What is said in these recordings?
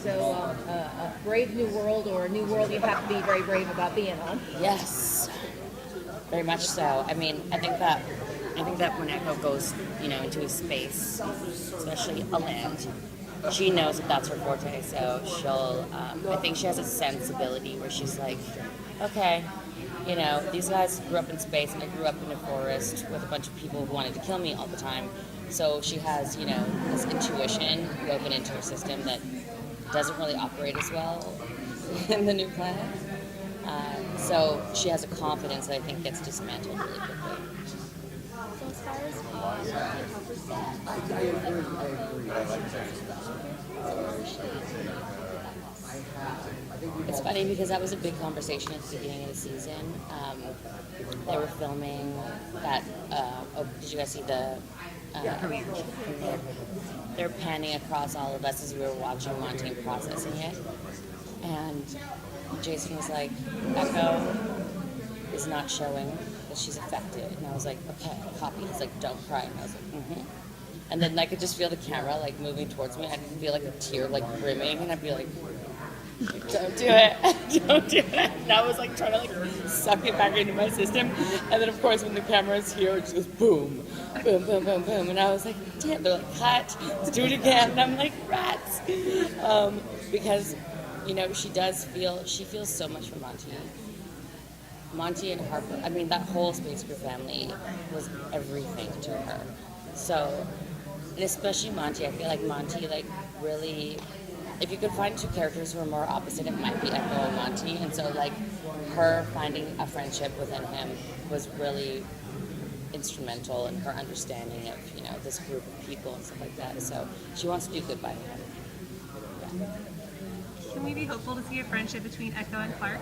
So a brave new world, or a new world you have to be very brave about being on. Yes, very much so. I mean, I think that when Echo goes, into a space, especially a land, she knows that that's her forte. So she'll. I think she has a sensibility where she's like, okay, these guys grew up in space, and I grew up in a forest with a bunch of people who wanted to kill me all the time. So she has, this intuition woven into her system that doesn't really operate as well in the new planet. So she has a confidence that I think gets dismantled really quickly. So as far as the It's funny because that was a big conversation at the beginning of the season. They were filming that. Did you guys see the premiere? They're panning across all of us as we were watching Monty and processing it. And Jason was like, Echo is not showing that she's affected. And I was like, okay, copy. He's like, don't cry. And I was like, mm-hmm. And then I could just feel the camera like moving towards me. I could feel like a tear like brimming, and I'd be like, don't do it, don't do it. And I was like trying to like suck it back into my system. And then of course when the camera's here, it just goes boom, boom, boom, boom, boom. And I was like, damn, they're like, cut, let's do it again. And I'm like, rats. Because, she feels so much for Monty. Monty and Harper, I mean, that whole Space Crew family was everything to her. So, and especially Monty, I feel like Monty, like, really, if you could find two characters who are more opposite, it might be Echo and Monty. And so, like, her finding a friendship within him was really instrumental in her understanding of, this group of people and stuff like that. So she wants to do good by him. Yeah. Can we be hopeful to see a friendship between Echo and Clark?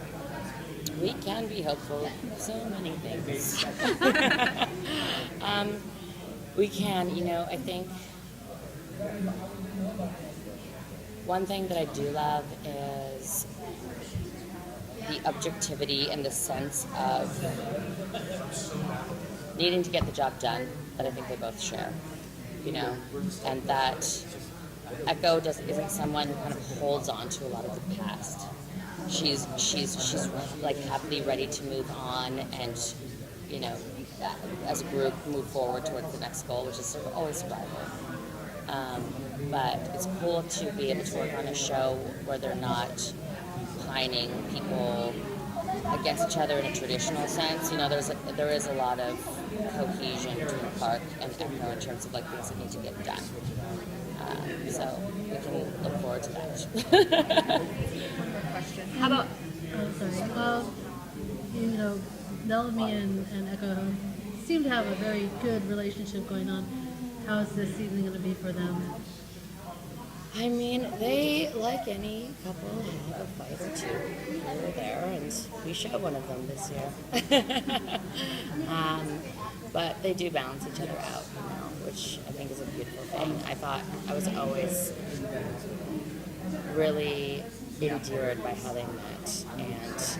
We can be hopeful. So many things. We can, I think one thing that I do love is the objectivity and the sense of needing to get the job done that I think they both share, and that Echo isn't someone who kind of holds on to a lot of the past. She's like happily ready to move on and, as a group move forward towards the next goal, which is sort of always survival. But it's cool to be able to work on a show where they're not pining people against each other in a traditional sense. There is a lot of cohesion between Clark and Echo in terms of like things that need to get done. So we can look forward to that. How about sorry. Well, Bellamy and Echo seem to have a very good relationship going on. How is this season going to be for them? I mean, they, like any couple, have a fight or two here or there, and we show one of them this year. But they do balance each other out, which I think is a beautiful thing. I was always really endeared by how they met, and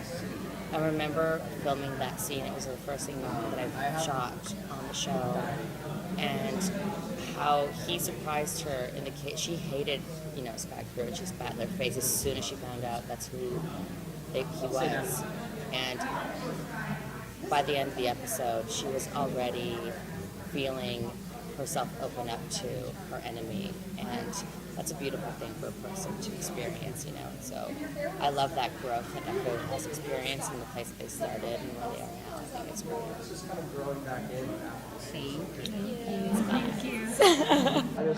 I remember filming that scene. It was the first thing that I shot on the show, and how he surprised her in the case. She hated, Sky Crew, and she spat in their face as soon as she found out that's who he was. And by the end of the episode, she was already feeling herself open up to her enemy, and that's a beautiful thing for a person to experience, So I love that growth that Echo has experienced in the place that they started and where they are now. I think it's great. Thank you.